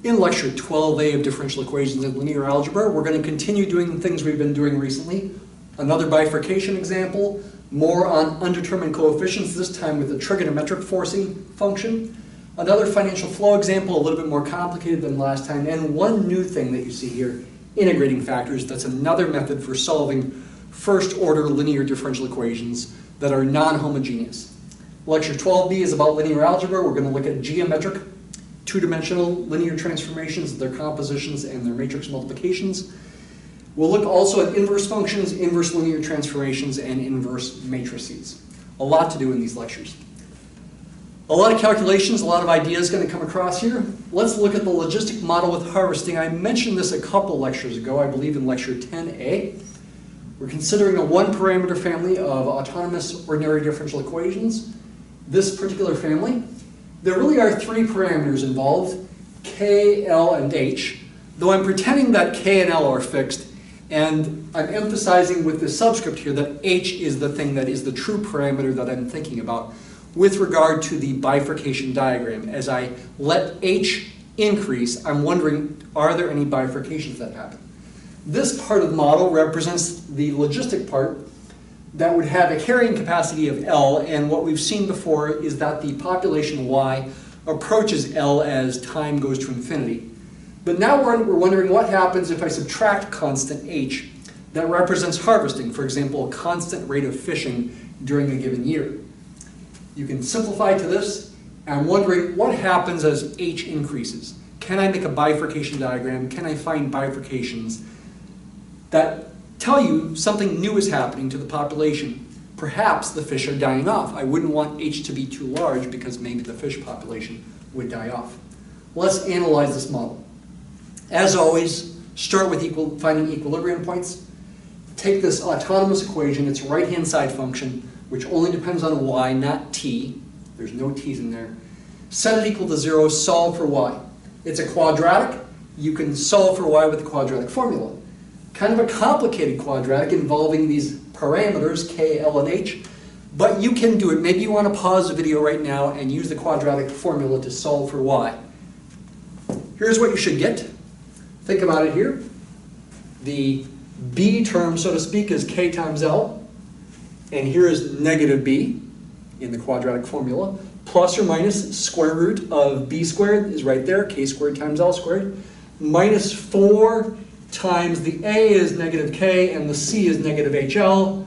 In lecture 12A of differential equations in linear algebra, we're going to continue doing the things we've been doing recently. Another bifurcation example, more on undetermined coefficients, this time with a trigonometric forcing function. Another financial flow example, a little bit more complicated than last time, and one new thing that you see here, integrating factors. That's another method for solving first-order linear differential equations that are non-homogeneous. Lecture 12B is about linear algebra. We're going to look at geometric two-dimensional linear transformations, their compositions, and their matrix multiplications. We'll look also at inverse functions, inverse linear transformations, and inverse matrices. A lot to do in these lectures. A lot of calculations, a lot of ideas going to come across here. Let's look at the logistic model with harvesting. I mentioned this a couple lectures ago, I believe in lecture 10A. We're considering a one-parameter family of autonomous ordinary differential equations. This particular family, there really are three parameters involved, k, l, and h, though I'm pretending that k and l are fixed, and I'm emphasizing with the subscript here that h is the thing that is the true parameter that I'm thinking about with regard to the bifurcation diagram. As I let h increase, I'm wondering, are there any bifurcations that happen? This part of the model represents the logistic part that would have a carrying capacity of L, and what we've seen before is that the population Y approaches L as time goes to infinity. But now we're wondering what happens if I subtract constant H that represents harvesting, for example, a constant rate of fishing during a given year. You can simplify to this, and I'm wondering what happens as H increases. Can I make a bifurcation diagram? Can I find bifurcations that tell you something new is happening to the population? Perhaps the fish are dying off. I wouldn't want H to be too large because maybe the fish population would die off. Let's analyze this model. As always, start with finding equilibrium points. Take this autonomous equation, its right-hand side function, which only depends on y, not t. There's no t's in there. Set it equal to 0, solve for y. It's a quadratic. You can solve for y with the quadratic formula. Kind of a complicated quadratic involving these parameters, k, l, and h, but you can do it. Maybe you want to pause the video right now and use the quadratic formula to solve for y. Here's what you should get. Think about it here. The b term, so to speak, is k times l, and here is negative b in the quadratic formula, plus or minus square root of b squared is right there, k squared times l squared, minus 4 times the a is negative k and the c is negative hl.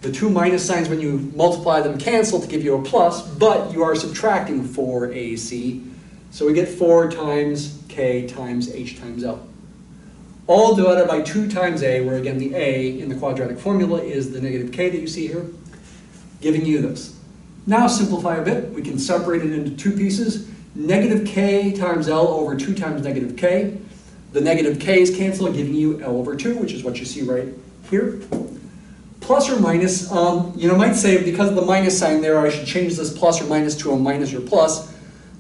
The two minus signs, when you multiply them, cancel to give you a plus, but you are subtracting 4ac. So we get 4 times k times h times l. All divided by 2 times a, where again the a in the quadratic formula is the negative k that you see here, giving you this. Now simplify a bit. We can separate it into two pieces. Negative k times l over 2 times negative k. The negative k's cancel, giving you L over 2, which is what you see right here. Plus or minus, you might say because of the minus sign there, I should change this plus or minus to a minus or plus,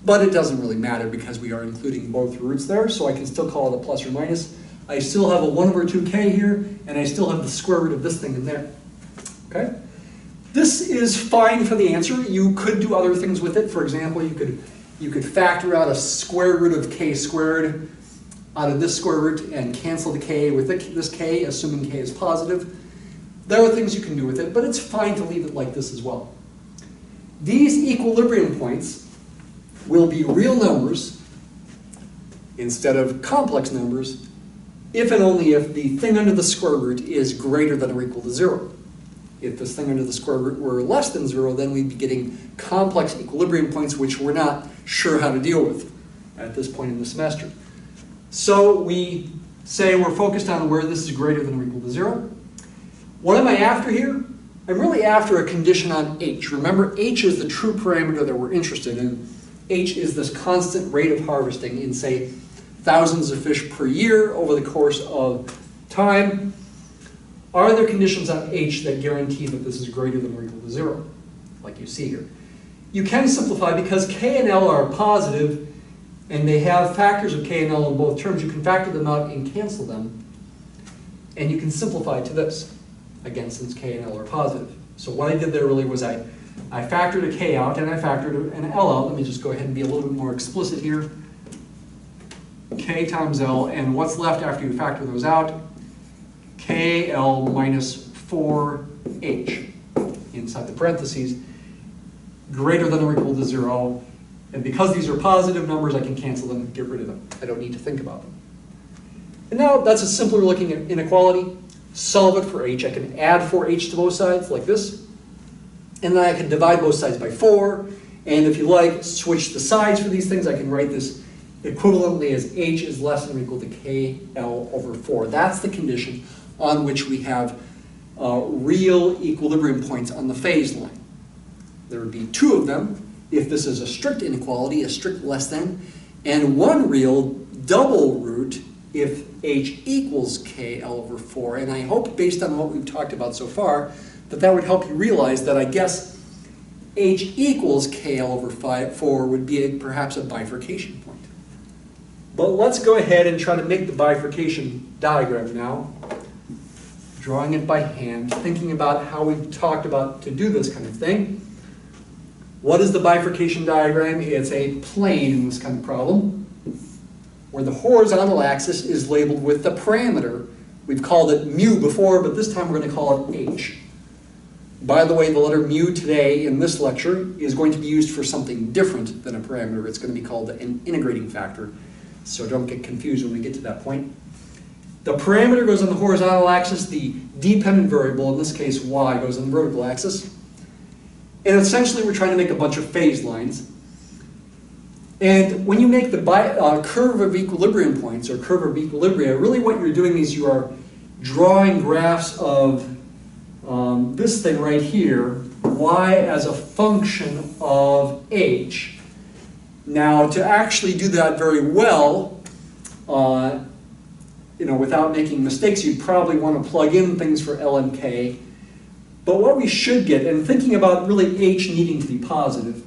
but it doesn't really matter because we are including both roots there, so I can still call it a plus or minus. I still have a 1 over 2k here, and I still have the square root of this thing in there. Okay? This is fine for the answer. You could do other things with it. For example, you could factor out a square root of k squared out of this square root and cancel the k with this k, assuming k is positive. There are things you can do with it, but it's fine to leave it like this as well. These equilibrium points will be real numbers instead of complex numbers if and only if the thing under the square root is greater than or equal to 0. If this thing under the square root were less than 0, then we'd be getting complex equilibrium points which we're not sure how to deal with at this point in the semester. So we say we're focused on where this is greater than or equal to 0. What am I after here? I'm really after a condition on h. Remember, h is the true parameter that we're interested in. H is this constant rate of harvesting in, say, thousands of fish per year over the course of time. Are there conditions on h that guarantee that this is greater than or equal to 0, like you see here? You can simplify because k and l are positive, and they have factors of k and l in both terms. You can factor them out and cancel them. And you can simplify to this, again, since k and l are positive. So what I did there really was I factored a k out and I factored an l out. Let me just go ahead and be a little bit more explicit here. k times L, and what's left after you factor those out? KL minus 4H inside the parentheses, greater than or equal to 0. And because these are positive numbers, I can cancel them, get rid of them. I don't need to think about them. And now that's a simpler looking inequality. Solve it for h. I can add 4h to both sides like this. And then I can divide both sides by 4. And if you like, switch the sides for these things. I can write this equivalently as h is less than or equal to KL over 4. That's the condition on which we have real equilibrium points on the phase line. There would be two of them if this is a strict inequality, a strict less than, and one real double root if h equals KL over 4. And I hope, based on what we've talked about so far, that that would help you realize that I guess h equals KL over 4 would be perhaps a bifurcation point. But let's go ahead and try to make the bifurcation diagram now. Drawing it by hand, thinking about how we've talked about to do this kind of thing. What is the bifurcation diagram? It's a plane in this kind of problem, where the horizontal axis is labeled with the parameter. We've called it mu before, but this time we're going to call it h. By the way, the letter mu today in this lecture is going to be used for something different than a parameter. It's going to be called an integrating factor. So don't get confused when we get to that point. The parameter goes on the horizontal axis. The dependent variable, in this case y, goes on the vertical axis. And essentially we're trying to make a bunch of phase lines. And when you make the curve of equilibrium points, or curve of equilibria, really what you're doing is you are drawing graphs of this thing right here, y as a function of h. Now, to actually do that very well, without making mistakes, you'd probably want to plug in things for L and K. But what we should get, and thinking about really h needing to be positive,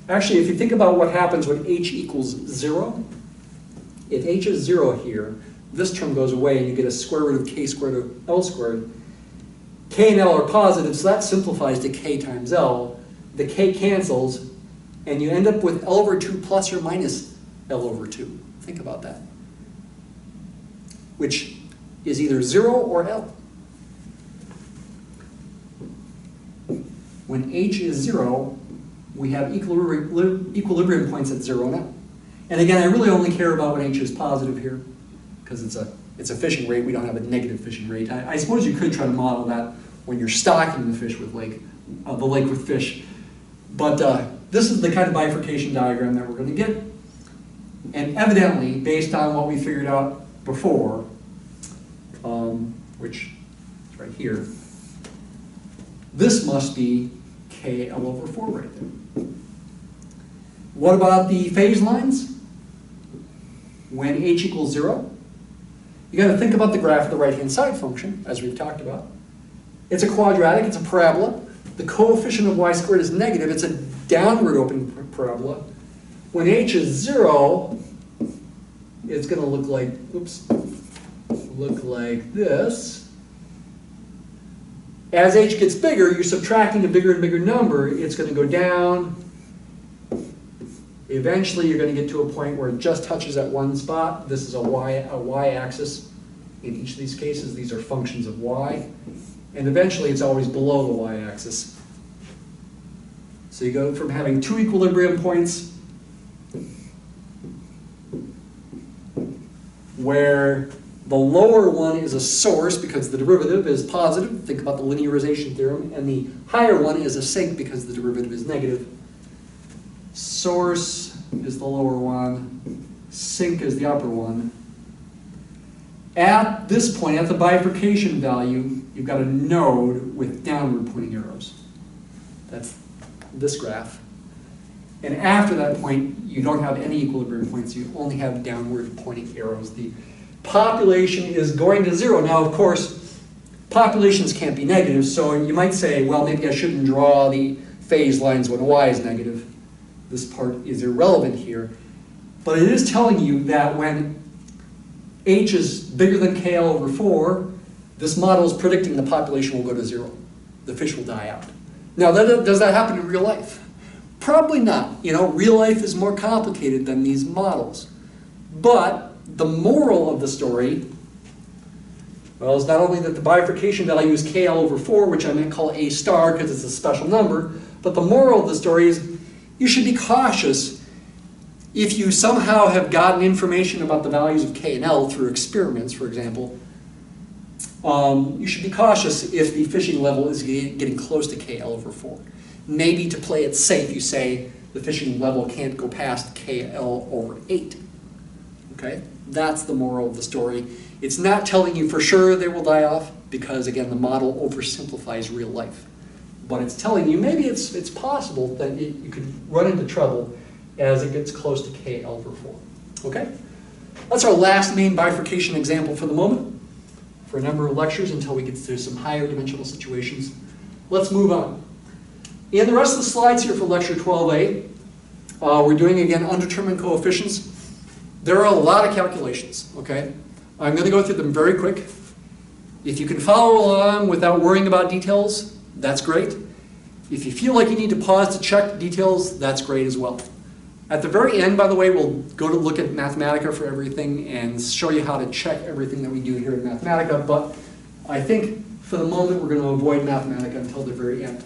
actually, if you think about what happens when h equals 0, if h is 0 here, this term goes away and you get a square root of k squared of L squared. K and L are positive, so that simplifies to k times L. The k cancels, and you end up with L over 2 plus or minus L over 2. Think about that. Which is either 0 or L. When h is 0, we have equilibrium points at 0 and L. And again, I really only care about when h is positive here, because it's a fishing rate. We don't have a negative fishing rate. I suppose you could try to model that when you're stocking the fish with the lake with fish. But this is the kind of bifurcation diagram that we're going to get. And evidently, based on what we figured out before, which is right here, this must be KL over 4 right there. What about the phase lines? When h equals 0, you got to think about the graph of the right-hand side function, as we've talked about. It's a quadratic, it's a parabola. The coefficient of y squared is negative. It's a downward open parabola. When h is 0, it's going to look like this. As h gets bigger, you're subtracting a bigger and bigger number. It's going to go down. Eventually, you're going to get to a point where it just touches at one spot. This is a y-axis. In each of these cases, these are functions of y. And eventually, it's always below the y-axis. So you go from having two equilibrium points where the lower one is a source because the derivative is positive. Think about the linearization theorem. And the higher one is a sink because the derivative is negative. Source is the lower one. Sink is the upper one. At this point, at the bifurcation value, you've got a node with downward pointing arrows. That's this graph. And after that point, you don't have any equilibrium points. You only have downward pointing arrows. The population is going to 0. Now, of course, populations can't be negative, so you might say, well, maybe I shouldn't draw the phase lines when y is negative. This part is irrelevant here. But it is telling you that when h is bigger than KL over 4, this model is predicting the population will go to 0. The fish will die out. Now, does that happen in real life? Probably not. Real life is more complicated than these models. But the moral of the story, well, is not only that the bifurcation value is KL over 4, which I might call A star because it's a special number, but the moral of the story is you should be cautious if you somehow have gotten information about the values of K and L through experiments, for example. You should be cautious if the fishing level is getting close to KL over 4. Maybe to play it safe, you say the fishing level can't go past KL over 8. Okay? That's the moral of the story. It's not telling you for sure they will die off because, again, the model oversimplifies real life. But it's telling you maybe it's possible that you could run into trouble as it gets close to KL over 4. Okay? That's our last main bifurcation example for the moment, for a number of lectures until we get to some higher dimensional situations. Let's move on. In the rest of the slides here for lecture 12A, we're doing, again, undetermined coefficients. There are a lot of calculations, okay? I'm going to go through them very quick. If you can follow along without worrying about details, that's great. If you feel like you need to pause to check details, that's great as well. At the very end, by the way, we'll go to look at Mathematica for everything and show you how to check everything that we do here in Mathematica, but I think for the moment we're going to avoid Mathematica until the very end.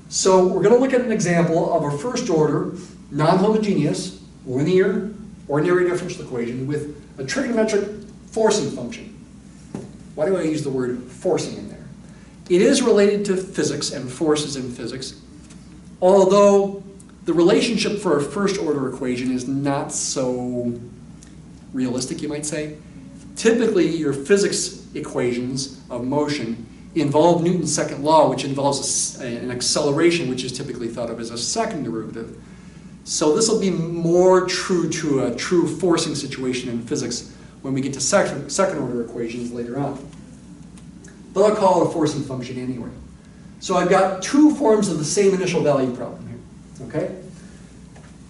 So we're going to look at an example of a first order, non-homogeneous, linear, ordinary differential equation with a trigonometric forcing function. Why do I use the word forcing in there? It is related to physics and forces in physics, although the relationship for a first order equation is not so realistic, you might say. Typically, your physics equations of motion involve Newton's second law, which involves an acceleration, which is typically thought of as a second derivative. So this will be more true to a true forcing situation in physics when we get to second order equations later on. But I'll call it a forcing function anyway. So I've got two forms of the same initial value problem here, okay?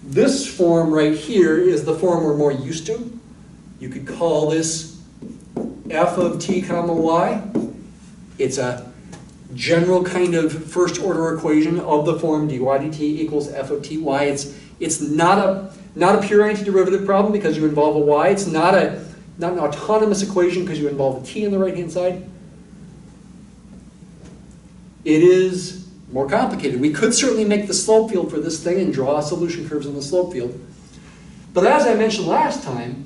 This form right here is the form we're more used to. You could call this f of t comma y. It's a general kind of first order equation of the form dy dt equals f of ty. It's not a pure antiderivative problem because you involve a y. It's not an autonomous equation because you involve a t on the right hand side. It is more complicated. We could certainly make the slope field for this thing and draw solution curves on the slope field. But as I mentioned last time,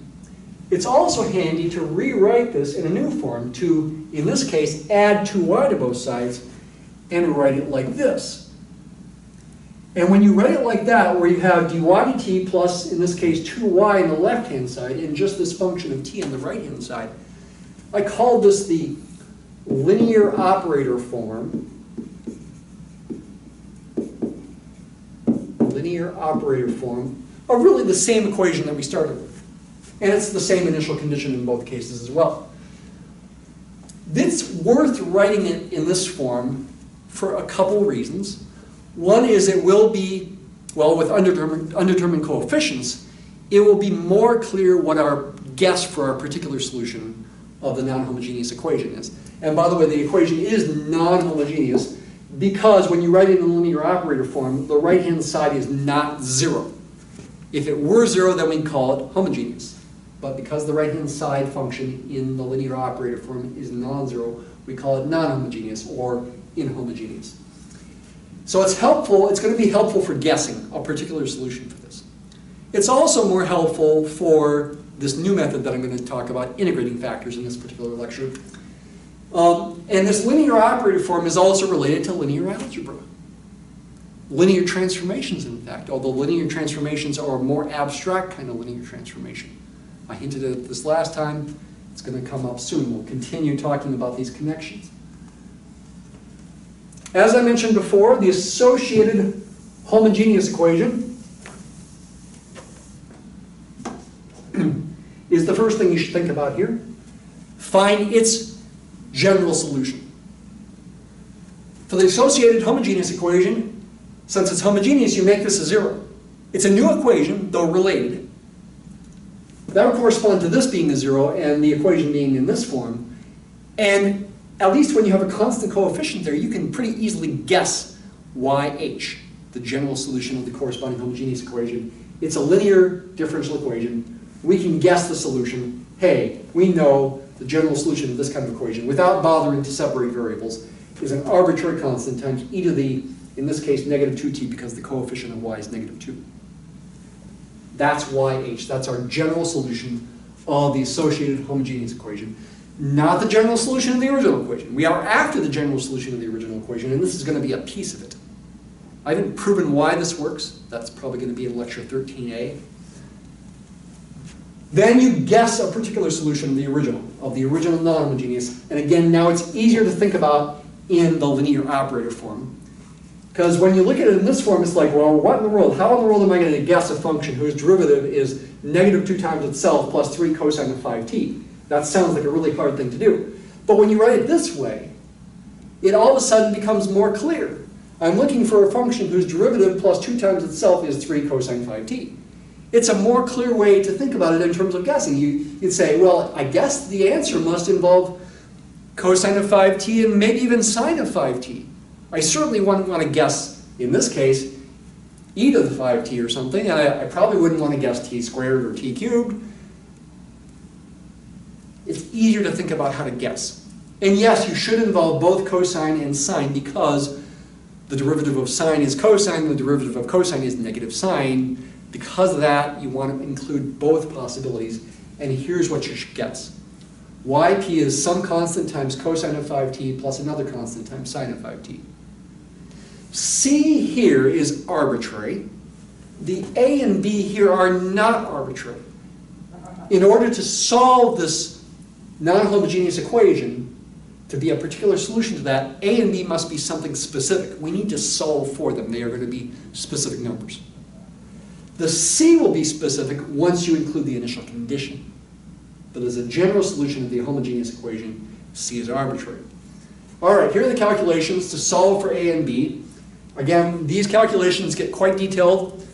it's also handy to rewrite this in a new form to, in this case, add 2y to both sides and write it like this. And when you write it like that, where you have dy dt plus, in this case, 2y on the left-hand side and just this function of t on the right-hand side, I call this the linear operator form. Linear operator form of really the same equation that we started with. And it's the same initial condition in both cases as well. It's worth writing it in this form for a couple reasons. One is it will be, well, with undetermined coefficients, it will be more clear what our guess for our particular solution of the non-homogeneous equation is. And by the way, the equation is non-homogeneous because when you write it in the linear operator form, the right-hand side is not 0. If it were 0, then we'd call it homogeneous. But because the right-hand side function in the linear operator form is non-zero, we call it non-homogeneous or inhomogeneous. So it's helpful, it's going to be helpful for guessing a particular solution for this. It's also more helpful for this new method that I'm going to talk about, integrating factors, in this particular lecture. And this linear operator form is also related to linear algebra. Linear transformations, in fact, although linear transformations are a more abstract kind of linear transformation. I hinted at this last time. It's going to come up soon. We'll continue talking about these connections. As I mentioned before, the associated homogeneous equation is the first thing you should think about here. Find its general solution. For the associated homogeneous equation, since it's homogeneous, you make this a 0. It's a new equation, though related. That would correspond to this being a 0 and the equation being in this form. And at least when you have a constant coefficient there, you can pretty easily guess YH, the general solution of the corresponding homogeneous equation. It's a linear differential equation we can guess the solution. Hey, we know the general solution of this kind of equation, without bothering to separate variables, is an arbitrary constant times e to the, in this case, negative 2t, because the coefficient of y is negative 2. That's YH. That's our general solution of the associated homogeneous equation. Not the general solution of the original equation. We are after the general solution of the original equation, and this is going to be a piece of it. I haven't proven why this works. That's probably going to be in lecture 13a. Then you guess a particular solution of the original non-homogeneous. And again, now it's easier to think about in the linear operator form. Because when you look at it in this form, it's like, well, what in the world? How in the world am I going to guess a function whose derivative is negative 2 times itself plus 3 cosine of 5t? That sounds like a really hard thing to do. But when you write it this way, it all of a sudden becomes more clear. I'm looking for a function whose derivative plus 2 times itself is 3 cosine 5t. It's a more clear way to think about it in terms of guessing. You'd say, well, I guess the answer must involve cosine of 5t and maybe even sine of 5t. I certainly wouldn't want to guess, in this case, e to the 5t or something, and I probably wouldn't want to guess t squared or t cubed. It's easier to think about how to guess. And yes, you should involve both cosine and sine because the derivative of sine is cosine, the derivative of cosine is negative sine. Because of that, you want to include both possibilities. And here's what you should guess. Yp is some constant times cosine of 5t plus another constant times sine of 5t. C here is arbitrary. The A and B here are not arbitrary. In order to solve this non-homogeneous equation, to be a particular solution to that, A and B must be something specific. We need to solve for them. They are going to be specific numbers. The C will be specific once you include the initial condition. But as a general solution of the homogeneous equation, C is arbitrary. All right, here are the calculations to solve for A and B. Again, these calculations get quite detailed.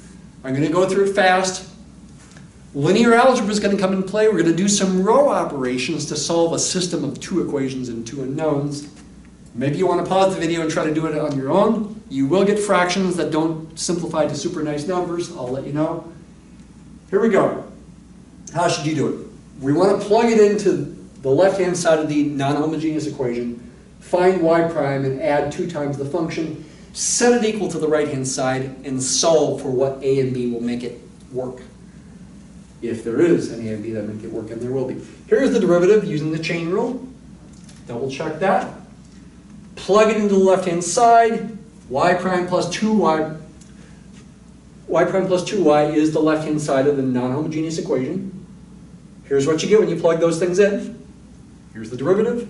I'm going to go through it fast. Linear algebra is going to come into play. We're going to do some row operations to solve a system of 2 equations and 2 unknowns. Maybe you want to pause the video and try to do it on your own. You will get fractions that don't simplify to super nice numbers. I'll let you know. Here we go. How should you do it? We want to plug it into the left-hand side of the non-homogeneous equation, find y prime and add 2 times the function, set it equal to the right-hand side, and solve for what A and B will make it work. If there is an A and B that make it work, and there will be. Here's the derivative using the chain rule. Double check that. Plug it into the left-hand side. Y prime plus 2y. Y prime plus 2y is the left-hand side of the non-homogeneous equation. Here's what you get when you plug those things in. Here's the derivative.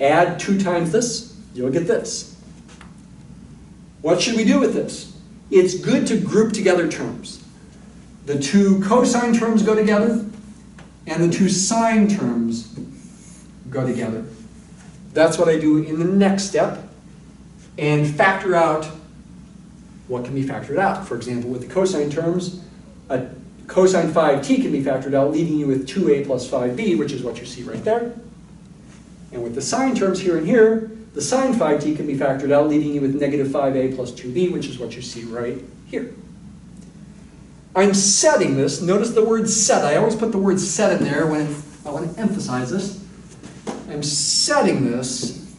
Add 2 times this, you'll get this. What should we do with this? It's good to group together terms. The 2 cosine terms go together, and the 2 sine terms go together. That's what I do in the next step, and factor out what can be factored out. For example, with the cosine terms, a cosine 5t can be factored out, leaving you with 2a plus 5b, which is what you see right there. And with the sine terms here and here, the sine 5t can be factored out, leaving you with negative 5a plus 2b, which is what you see right here. I'm setting this. Notice the word set. I always put the word set in there when I want to emphasize this. I'm setting this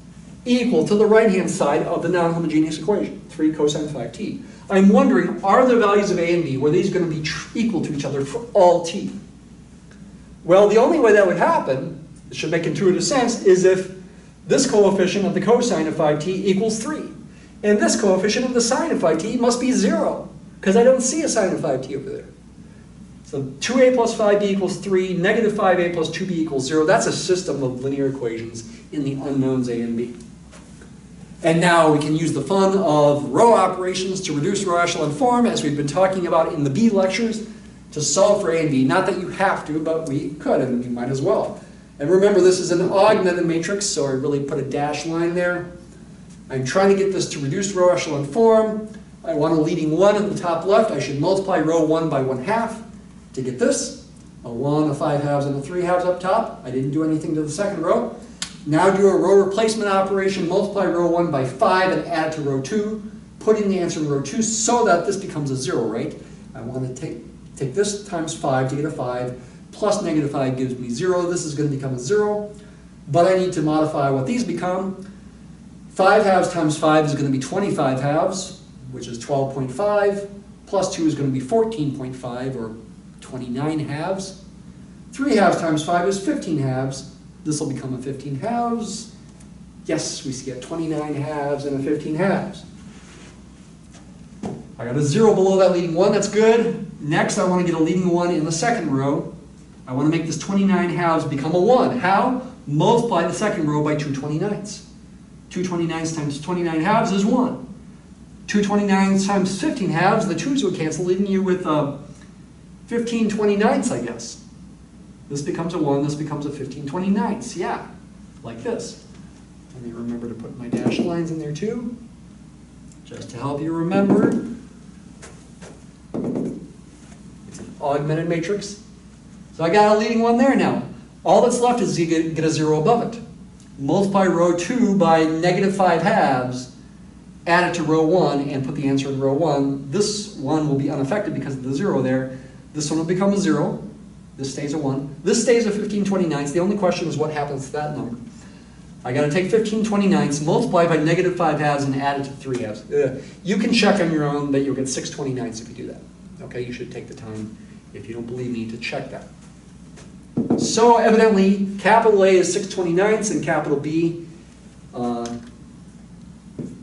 equal to the right-hand side of the non-homogeneous equation, 3 cosine 5t. I'm wondering, are the values of a and b, were these going to be equal to each other for all t? Well, the only way that would happen, it should make intuitive sense, is if this coefficient of the cosine of 5t equals 3. And this coefficient of the sine of 5t must be 0, because I don't see a sine of 5t over there. So 2a plus 5b equals 3, negative 5a plus 2b equals 0. That's a system of linear equations in the unknowns a and b. And now we can use the fun of row operations to reduce row echelon form, as we've been talking about in the B lectures, to solve for a and b. Not that you have to, but we could, and you might as well. And remember, this is an augmented matrix, so I really put a dashed line there. I'm trying to get this to reduce row echelon form. I want a leading 1 at the top left. I should multiply row 1 by 1/2 to get this. A 1, a 5/2, and a 3/2 up top. I didn't do anything to the second row. Now do a row replacement operation, multiply row 1 by 5 and add to row 2, put in the answer in row 2 so that this becomes a 0, right? I want to take Take this times 5 to get a 5, plus negative 5 gives me 0. This is going to become a 0, but I need to modify what these become. 5 halves times 5 is going to be 25 halves, which is 12.5, plus 2 is going to be 14.5, or 29 halves. 3 halves times 5 is 15 halves. This will become a 15 halves. Yes, we get 29 halves and a 15 halves. I got a 0 below that leading 1, that's good. Next, I want to get a leading 1 in the second row. I want to make this 29 halves become a 1. How? Multiply the second row by 2 29ths. 2 29ths times 29 halves is 1. 2 29ths times 15 halves, the 2's would cancel, leaving you with 15 29ths, I guess. This becomes a 1, this becomes a 15 29ths. Yeah, like this. Let me remember to put my dashed lines in there too, just to help you remember. It's an augmented matrix. So I got a leading 1 there now. All that's left is you get a 0 above it. Multiply row 2 by negative 5 halves, add it to row 1, and put the answer in row 1. This one will be unaffected because of the 0 there. This one will become a 0. This stays a 1. This stays a 15 29ths. The only question is what happens to that number. I got to take 15 29ths, multiply by negative 5 halves, and add it to 3 halves. You can check on your own that you'll get 6 29ths if you do that. Okay, you should take the time, if you don't believe me, to check that. So evidently, capital A is 6 29ths, and capital B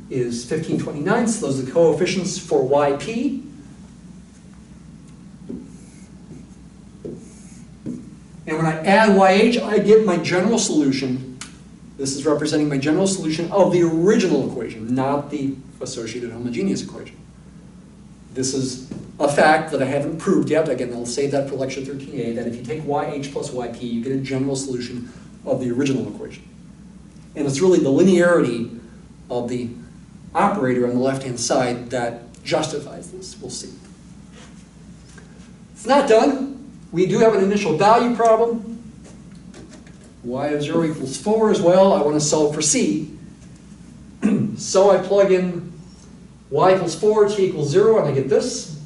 is 15 29ths. Those are the coefficients for YP. And when I add YH, I get my general solution. This is representing my general solution of the original equation, not the associated homogeneous equation. This is a fact that I haven't proved yet. Again, I'll save that for lecture 13a, that if you take YH plus YP, you get a general solution of the original equation. And it's really the linearity of the operator on the left-hand side that justifies this. We'll see. It's not done. We do have an initial value problem. Y of 0 equals 4 as well. I want to solve for C. So I plug in y equals 4, t equals 0, and I get this.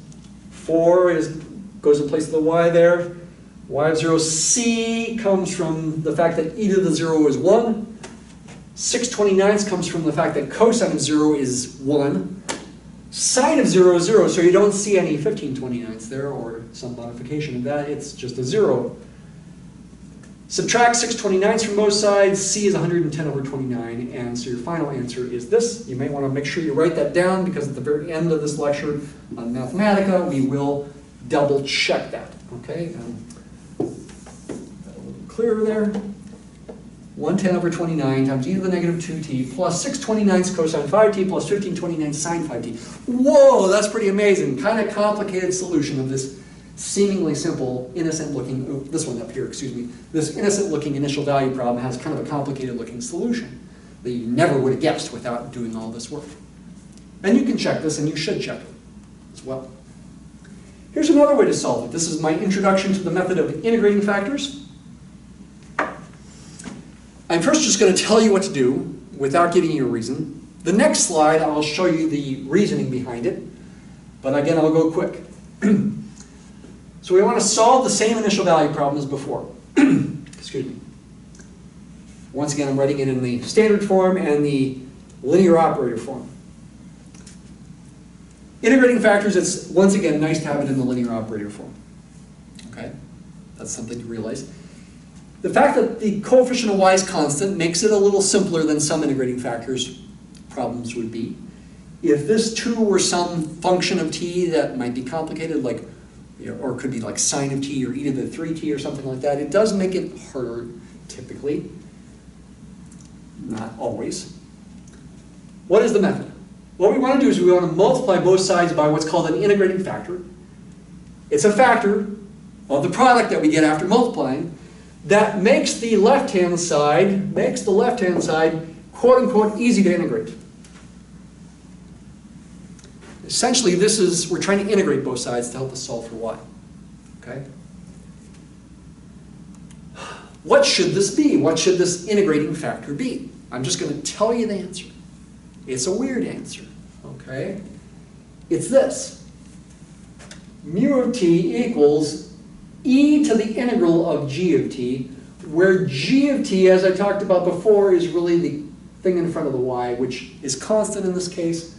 4 goes in place of the y there. Y of 0, c comes from the fact that e to the 0 is 1. 6 29ths comes from the fact that cosine of 0 is 1. Sine of 0 is 0, so you don't see any 15 29ths there, or some modification of that. It's just a 0. Subtract 6 29ths from both sides. C is 110 over 29, and so your final answer is this. You may want to make sure you write that down, because at the very end of this lecture on Mathematica, we will double check that. Okay? Got a little clearer there. 110 over 29 times e to the negative 2t plus 6 29ths cosine 5t plus 15 29ths sine 5t. Whoa, that's pretty amazing. Kind of complicated solution of this seemingly simple, innocent-looking, oh, this one up here, excuse me, this innocent-looking initial value problem has kind of a complicated-looking solution that you never would have guessed without doing all this work. And you can check this, and you should check it as well. Here's another way to solve it. This is my introduction to the method of integrating factors. I'm first just going to tell you what to do without giving you a reason. The next slide, I'll show you the reasoning behind it, but again, I'll go quick. So we want to solve the same initial value problem as before. Excuse me. Once again, I'm writing it in the standard form and the linear operator form. Integrating factors, it's once again nice to have it in the linear operator form. Okay? That's something to realize. The fact that the coefficient of y is constant makes it a little simpler than some integrating factors problems would be. If this 2 were some function of t, that might be complicated, like, or it could be like sine of t or e to the 3t or something like that. It does make it harder, typically. Not always. What is the method? What we want to do is we want to multiply both sides by what's called an integrating factor. It's a factor of the product that we get after multiplying that makes the left-hand side, quote unquote, easy to integrate. Essentially, this is, we're trying to integrate both sides to help us solve for y. Okay? What should this be? What should this integrating factor be? I'm just going to tell you the answer. It's a weird answer. Okay? It's this. mu of t equals e to the integral of g of t, where g of t, as I talked about before, is really the thing in front of the y, which is constant in this case,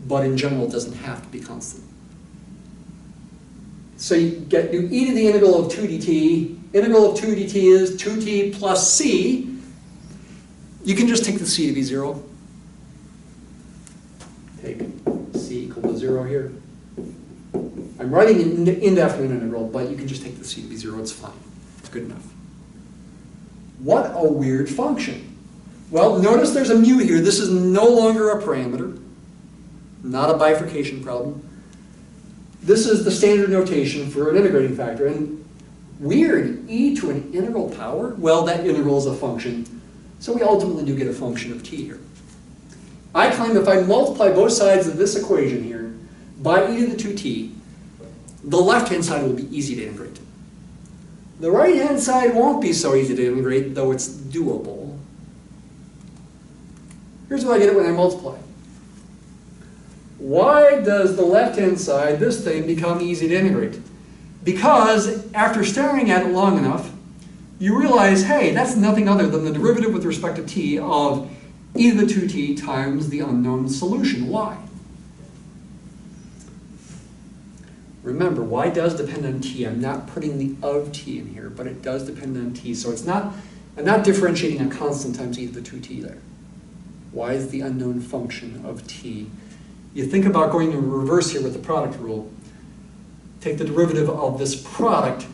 but in general it doesn't have to be constant. So you get do e to the integral of 2 dt. Integral of 2 dt is 2t plus c. You can just take the c to be 0. Take c equal to 0 here. I'm writing an indefinite integral, but you can just take the c to be 0. It's fine. It's good enough. What a weird function. Well, notice there's a mu here. This is no longer a parameter, not a bifurcation problem. This is the standard notation for an integrating factor. And weird, e to an integral power? Well, that integral is a function. So we ultimately do get a function of t here. I claim if I multiply both sides of this equation here by e to the 2t, the left-hand side will be easy to integrate. The right-hand side won't be so easy to integrate, though it's doable. Here's what I get when I multiply. Why does the left-hand side, this thing, become easy to integrate? Because after staring at it long enough, you realize, hey, that's nothing other than the derivative with respect to t of e to the 2t times the unknown solution, y. Remember, y does depend on t. I'm not putting the of t in here, but it does depend on t. So it's not, I'm not differentiating a constant times e to the 2t there. Y is the unknown function of t. You think about going in reverse here with the product rule. Take the derivative of this product.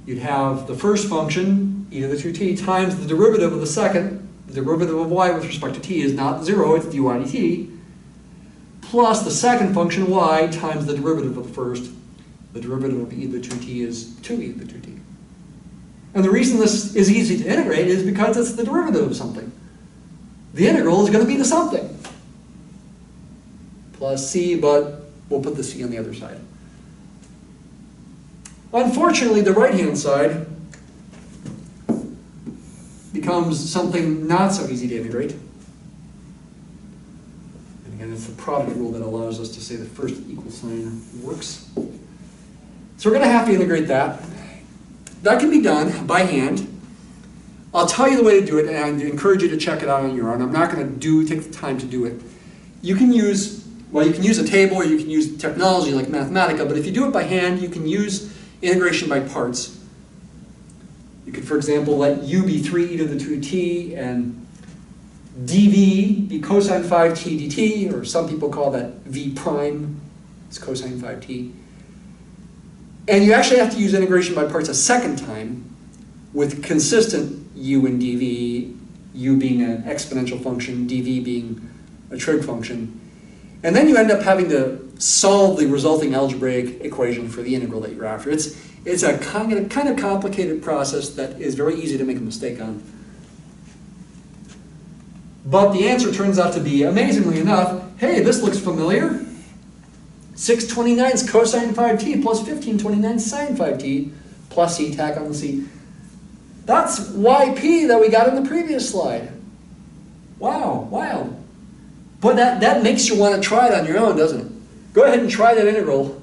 You'd have the first function, e to the 2t, times the derivative of the second. The derivative of y with respect to t is not 0, it's dy dt. Plus the second function y times the derivative of the first. The derivative of e to the 2t is 2e to the 2t. And the reason this is easy to integrate is because it's the derivative of something. The integral is going to be the something. Plus c, but we'll put the c on the other side. Unfortunately, the right-hand side becomes something not so easy to integrate. And again, it's the product rule that allows us to say the first equal sign works. So we're going to have to integrate that. That can be done by hand. I'll tell you the way to do it, and I encourage you to check it out on your own. I'm not going to take the time to do it. You can use, well, you can use a table, or you can use technology like Mathematica, but if you do it by hand, you can use integration by parts. You could, for example, let u be 3e to the 2t, and dv be cosine 5t dt, or some people call that v prime, it's cosine 5t. And you actually have to use integration by parts a second time with consistent u and dv, u being an exponential function, dv being a trig function. And then you end up having to solve the resulting algebraic equation for the integral that you're after. It's a kind of complicated process that is very easy to make a mistake on. But the answer turns out to be, amazingly enough, hey, this looks familiar. 629 is cosine 5t plus 1529 sine 5t plus c, tack on the c. That's yp that we got in the previous slide. Wow, wild. But that makes you want to try it on your own, doesn't it? Go ahead and try that integral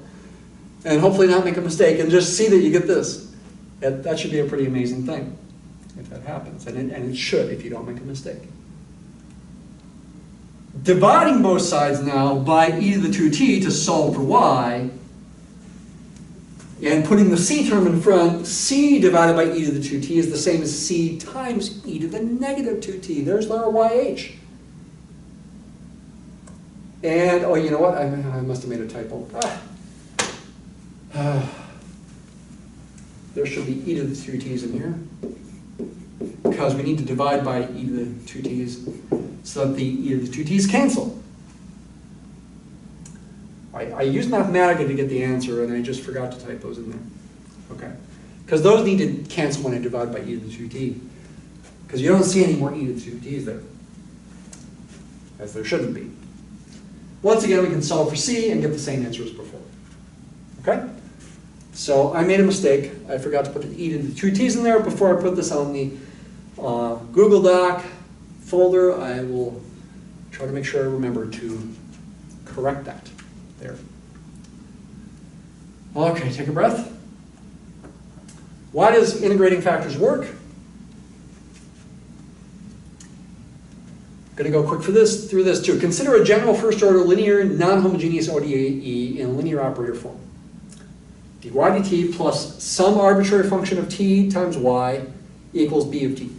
and hopefully not make a mistake and just see that you get this. That should be a pretty amazing thing if that happens. And it should if you don't make a mistake. Dividing both sides now by e to the 2t to solve for y, and putting the c term in front, c divided by e to the 2t is the same as c times e to the negative 2t. There's our yh. And, oh, you know what? I must have made a typo. There should be e to the 2t's in here, because we need to divide by e to the 2t's so that the e to the 2t's cancel. I used Mathematica to get the answer, and I just forgot to type those in there. Okay. Because those need to cancel when I divide by e to the 2t. Because you don't see any more e to the 2t's there, as there shouldn't be. Once again, we can solve for c and get the same answer as before. Okay? So I made a mistake. I forgot to put the e to the 2t's in there. Before I put this on the Google Doc folder, I will try to make sure I remember to correct that there. Okay, take a breath. Why does integrating factors work? Going to go quick through this too. Consider a general first-order linear non-homogeneous ODE in linear operator form. dy dt plus some arbitrary function of t times y equals b of t.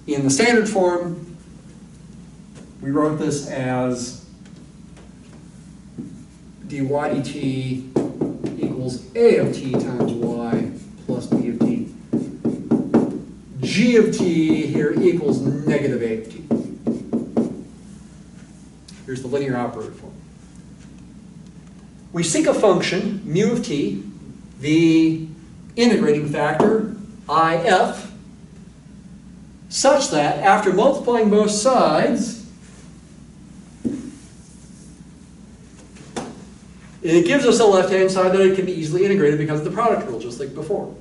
In the standard form, we wrote this as dy dt equals a of t times y plus b of t. G of t here equals negative a of t. Here's the linear operator form. We seek a function, mu of t, the integrating factor, if, such that after multiplying both sides, it gives us a left-hand side that it can be easily integrated because of the product rule, just like before.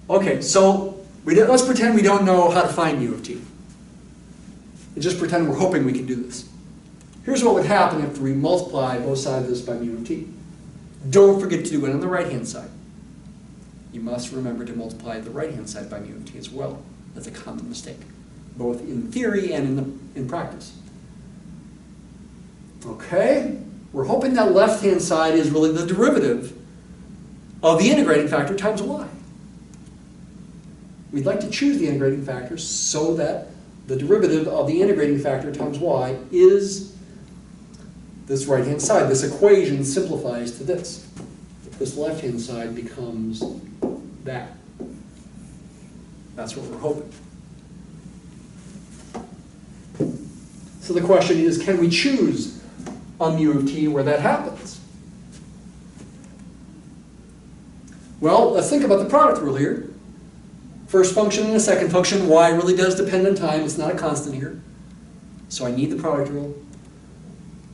Okay, so let's pretend we don't know how to find mu of t. And just pretend we're hoping we can do this. Here's what would happen if we multiply both sides of this by mu of t. Don't forget to do it on the right-hand side. You must remember to multiply the right-hand side by mu of t as well. That's a common mistake, both in theory and in practice. Okay, we're hoping that left-hand side is really the derivative of the integrating factor times y. We'd like to choose the integrating factor so that the derivative of the integrating factor times y is this right-hand side. This equation simplifies to this. This left-hand side becomes that. That's what we're hoping. So the question is, can we choose a mu of t where that happens? Well, let's think about the product rule here. First function and a second function. Y really does depend on time. It's not a constant here. So I need the product rule.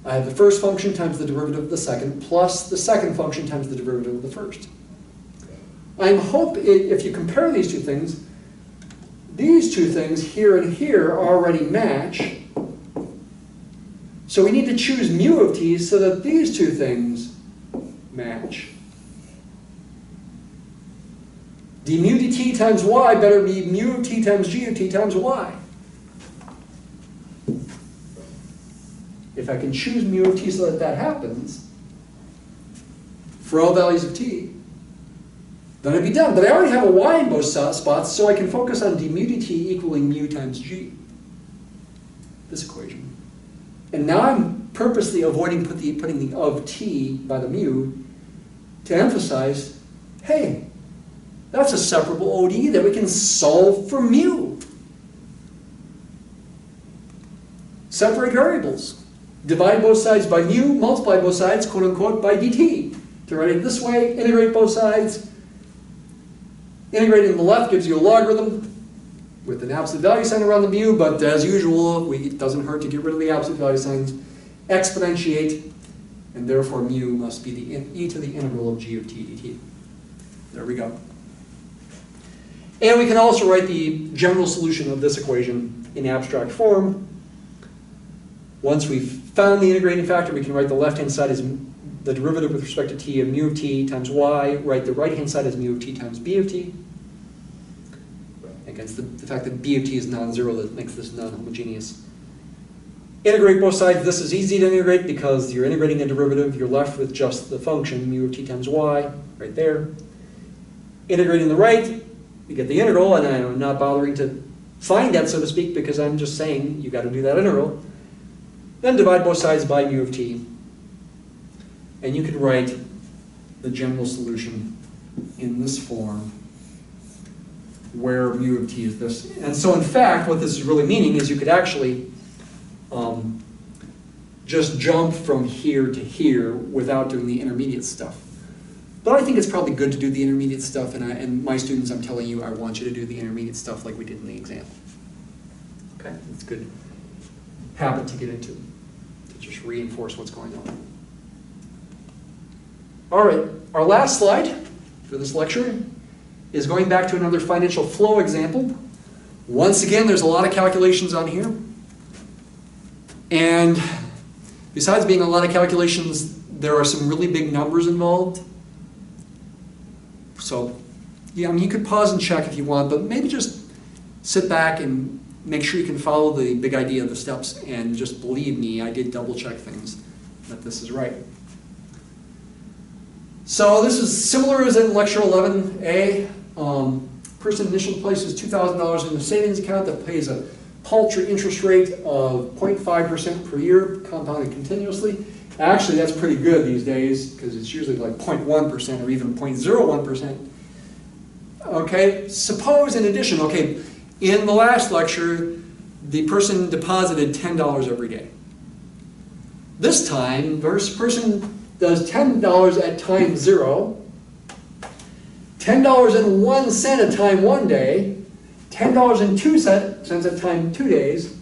I have the first function times the derivative of the second, plus the second function times the derivative of the first. I hope if you compare these two things here and here already match. So we need to choose mu of t so that these two things match. d mu dt times y better be mu of t times g of t times y. If I can choose mu of t so that that happens, for all values of t, then I'd be done. But I already have a y in both spots, so I can focus on d mu dt equaling mu times g, this equation. And now I'm purposely avoiding putting the of t by the mu to emphasize, hey, that's a separable ODE that we can solve for mu. Separate variables. Divide both sides by mu, multiply both sides, quote unquote, by dt. To write it this way, integrate both sides. Integrating the left gives you a logarithm with an absolute value sign around the mu, but as usual, it doesn't hurt to get rid of the absolute value signs. Exponentiate, and therefore mu must be the e to the integral of g of t dt. There we go. And we can also write the general solution of this equation in abstract form. Once we've found the integrating factor, we can write the left-hand side as the derivative with respect to t of mu of t times y, write the right-hand side as mu of t times b of t. Against the fact that b of t is non-zero, that makes this non-homogeneous. Integrate both sides. This is easy to integrate because you're integrating a derivative. You're left with just the function mu of t times y, right there. Integrating the right, you get the integral, and I'm not bothering to find that, so to speak, because I'm just saying you got to do that integral. Then divide both sides by mu of t. And you can write the general solution in this form where mu of t is this. And so in fact, what this is really meaning is you could actually just jump from here to here without doing the intermediate stuff. But I think it's probably good to do the intermediate stuff, and my students, I'm telling you, I want you to do the intermediate stuff like we did in the example. Okay, it's a good habit to get into, to just reinforce what's going on. All right, our last slide for this lecture is going back to another financial flow example. Once again, there's a lot of calculations on here. And besides being a lot of calculations, There are some really big numbers involved. So, yeah, I mean, you could pause and check if you want, but maybe just sit back and make sure you can follow the big idea of the steps, and just believe me, I did double check things, that this is right. So this is similar as in lecture 11A. Person initially places $2,000 in a savings account that pays a paltry interest rate of 0.5% per year, compounded continuously. Actually, that's pretty good these days, because it's usually like 0.1% or even 0.01%. Okay, suppose in addition, okay, in the last lecture, the person deposited $10 every day. This time, this person does $10 at time 0, $10.01 at time 1 day, $10.02 at time 2 days,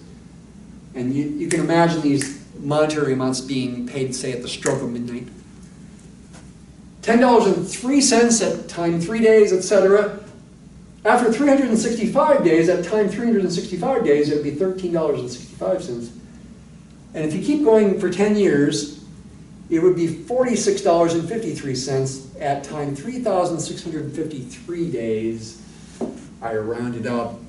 and you can imagine these monetary amounts being paid, say, at the stroke of midnight. $10.03 at time 3 days, etc. After 365 days, at time 365 days, it would be $13.65. And if you keep going for 10 years, it would be $46.53 at time 3,653 days. I rounded up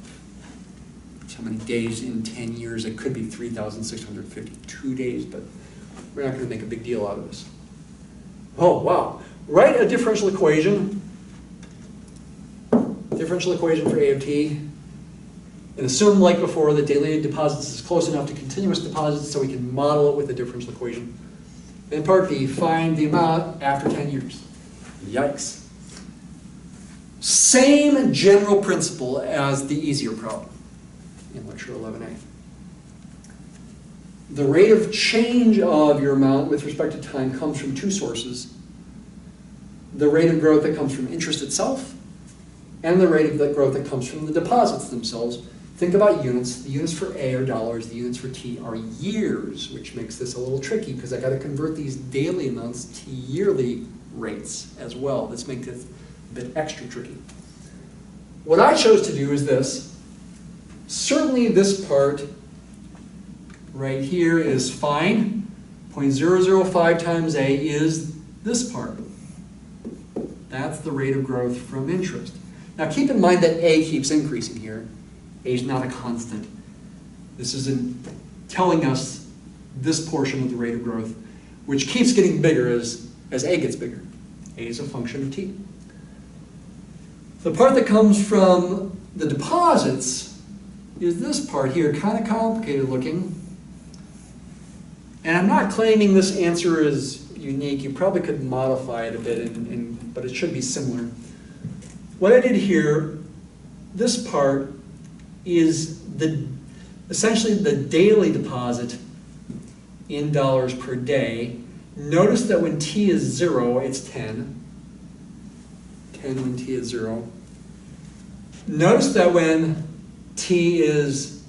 how many days in 10 years. It could be 3,652 days, but we're not going to make a big deal out of this. Oh, wow. Write a differential equation. Differential equation for A of t. And assume, like before, that daily deposits is close enough to continuous deposits so we can model it with a differential equation. And part B, find the amount after 10 years. Yikes. Same general principle as the easier problem in lecture 11A. The rate of change of your amount with respect to time comes from two sources. The rate of growth that comes from interest itself, and the rate of growth that comes from the deposits themselves. Think about units. The units for A are dollars, the units for T are years, which makes this a little tricky because I got to convert these daily amounts to yearly rates as well. This makes it a bit extra tricky. What I chose to do is this. Certainly this part right here is fine. 0.005 times A is this part. That's the rate of growth from interest. Now keep in mind that A keeps increasing here. A is not a constant. This isn't telling us this portion of the rate of growth, which keeps getting bigger as A gets bigger. A is a function of T. The part that comes from the deposits is this part here, kind of complicated looking. And I'm not claiming this answer is unique. You probably could modify it a bit, but it should be similar. What I did here, this part is essentially the daily deposit in dollars per day. Notice that when T is 0, it's 10. 10 when T is 0. Notice that when T is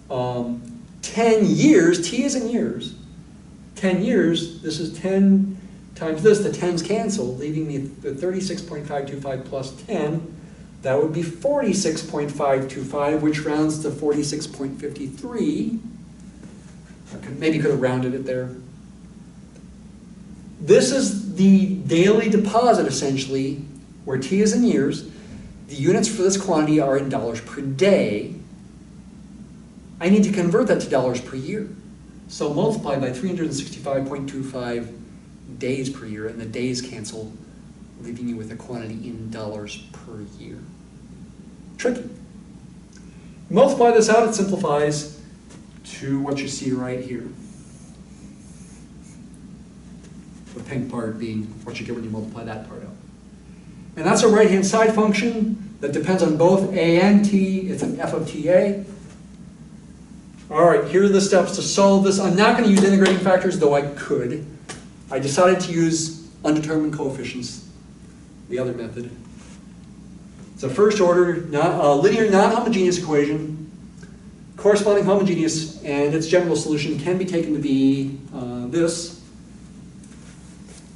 10 years, T is in years. 10 years, this is 10 times this, the 10's cancel, leaving me the 36.525 plus 10. That would be 46.525, which rounds to 46.53. Maybe could have rounded it there. This is the daily deposit, essentially, where T is in years. The units for this quantity are in dollars per day. I need to convert that to dollars per year. So multiply by 365.25 days per year, and the days cancel, leaving you with a quantity in dollars per year. Tricky. Multiply this out, it simplifies to what you see right here. The pink part being what you get when you multiply that part out. And that's a right-hand side function that depends on both A and T. It's an f of TA. All right, here are the steps to solve this. I'm not going to use integrating factors, though I could. I decided to use undetermined coefficients, the other method. It's a first order linear non-homogeneous equation. Corresponding homogeneous and its general solution can be taken to be this.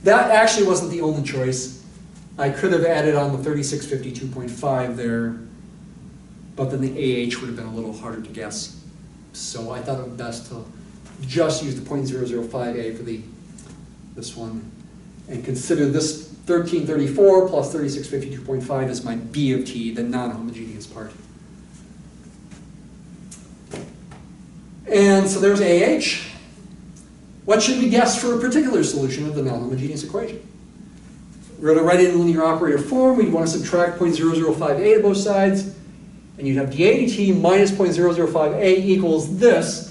That actually wasn't the only choice. I could have added on the 3652.5 there, but then the AH would have been a little harder to guess. So I thought it was best to just use the 0.005A for the this one, and consider this 1334 plus 3652.5 as my B of t, the non-homogeneous part. And so there's AH. What should we guess for a particular solution of the non-homogeneous equation? We're going to write it in linear operator form. We want to subtract 0.0058 at both sides. And you'd have dA dt minus 0.005a equals this.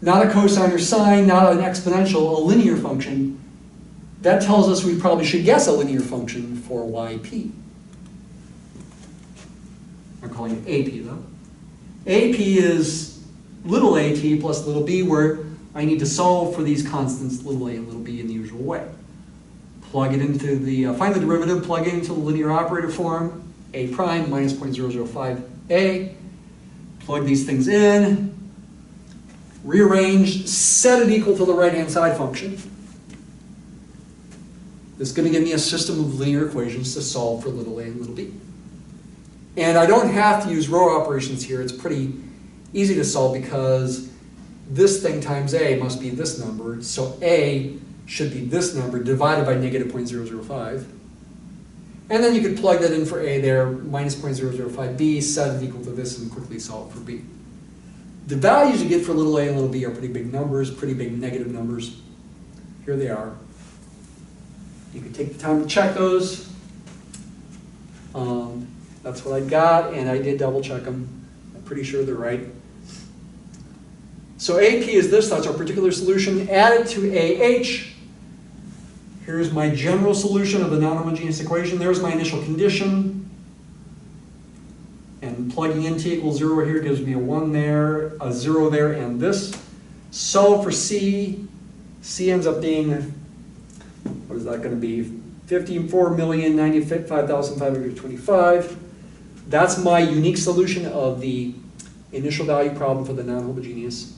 Not a cosine or sine, not an exponential, a linear function. That tells us we probably should guess a linear function for yp. I'm calling it AP though. AP is little at plus little b, where I need to solve for these constants, little a and little b, in the usual way. Plug it into the, find the derivative, plug it into the linear operator form, a prime minus 0.005a. Plug these things in, rearrange, set it equal to the right-hand side function. This is going to give me a system of linear equations to solve for little a and little b. And I don't have to use row operations here. It's pretty easy to solve because this thing times a must be this number. So a should be this number divided by negative 0.005. And then you could plug that in for a there, minus 0.005b, set it equal to this, and quickly solve for b. The values you get for little a and little b are pretty big numbers, pretty big negative numbers. Here they are. You can take the time to check those. That's what I got, and I did double check them. I'm pretty sure they're right. So AP is this, that's our particular solution. Add it to AH. Here's my general solution of the non-homogeneous equation. There's my initial condition. And plugging in t equals 0 here gives me a 1 there, a 0 there, and this. Solve for C. C ends up being, what is that going to be? 54,095,525. That's my unique solution of the initial value problem for the non-homogeneous,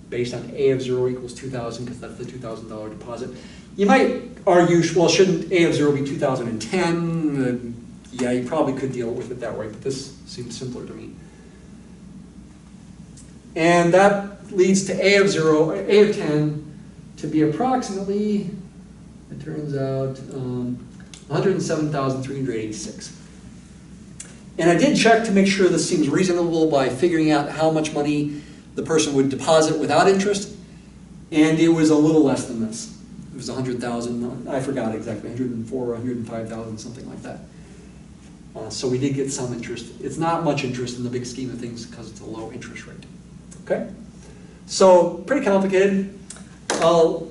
based on a of 0 equals 2,000, because that's the $2,000 deposit. You might argue, well, shouldn't a of 0 be 2010? Yeah, you probably could deal with it that way, but this seems simpler to me. And that leads to a of 0, a of 10, to be approximately, it turns out, 107,386. And I did check to make sure this seems reasonable by figuring out how much money the person would deposit without interest, and it was a little less than this. It was 100,000, I forgot exactly, 104 or 105,000, something like that. So we did get some interest. It's not much interest in the big scheme of things because it's a low interest rate. Okay? So, pretty complicated.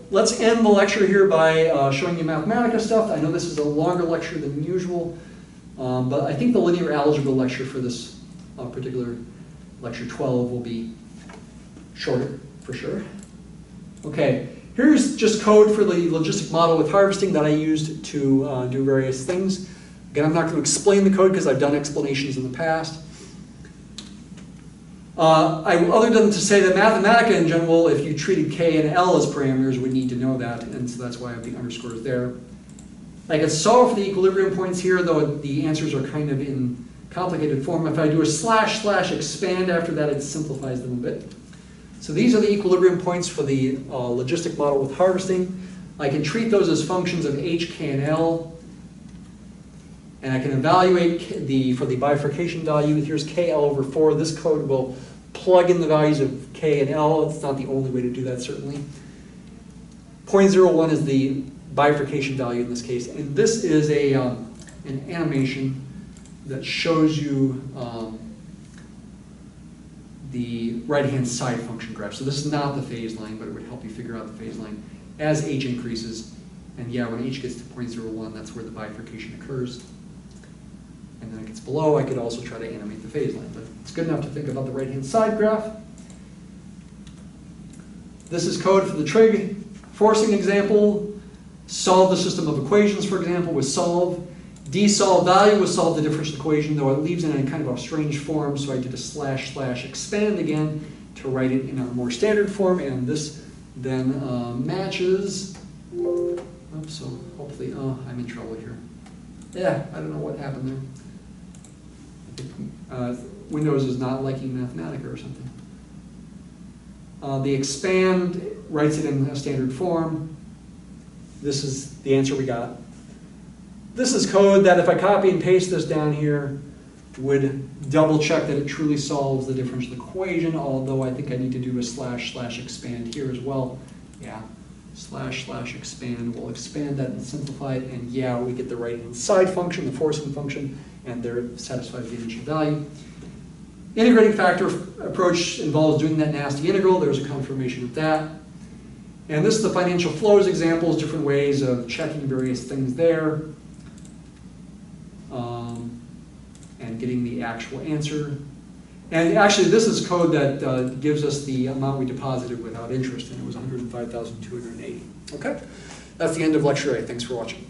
Let's end the lecture here by showing you Mathematica stuff. I know this is a longer lecture than usual, but I think the linear algebra lecture for this particular lecture 12 will be shorter, for sure. Okay, here's just code for the logistic model with harvesting that I used to do various things. Again, I'm not going to explain the code because I've done explanations in the past. Other than to say that Mathematica in general, if you treated K and L as parameters, would need to know that, and so that's why I have the underscores there. I can solve for the equilibrium points here, though the answers are kind of in complicated form. If I do a / expand after that, it simplifies them a bit. So these are the equilibrium points for the logistic model with harvesting. I can treat those as functions of H, K, and L. And I can evaluate for the bifurcation value. Here's KL over 4. This code will plug in the values of K and L. It's not the only way to do that, certainly. 0.01 is the bifurcation value in this case. And this is an animation that shows you the right-hand side function graph. So this is not the phase line, but it would help you figure out the phase line as H increases. And yeah, when H gets to 0.01, that's where the bifurcation occurs. And then it gets below, I could also try to animate the phase line, but it's good enough to think about the right-hand side graph. This is code for the trig forcing example. Solve the system of equations, for example, with solve. Desolve value was solve the differential equation, though it leaves it in kind of a strange form, so I did a / expand again to write it in a more standard form, and this then matches. Oops, so hopefully, I'm in trouble here. Yeah, I don't know what happened there. I think Windows is not liking Mathematica or something. The expand writes it in a standard form. This is the answer we got. This is code that if I copy and paste this down here, would double check that it truly solves the differential equation, although I think I need to do a / expand here as well. Yeah, / expand. We'll expand that and simplify it, and yeah, we get the right-hand side function, the forcing function, and there it satisfies the initial value. Integrating factor approach involves doing that nasty integral. There's a confirmation of that. And this is the financial flows examples, different ways of checking various things there. And getting the actual answer. And actually, this is code that gives us the amount we deposited without interest, and it was $105,280. Okay? That's the end of lecture A. Thanks for watching.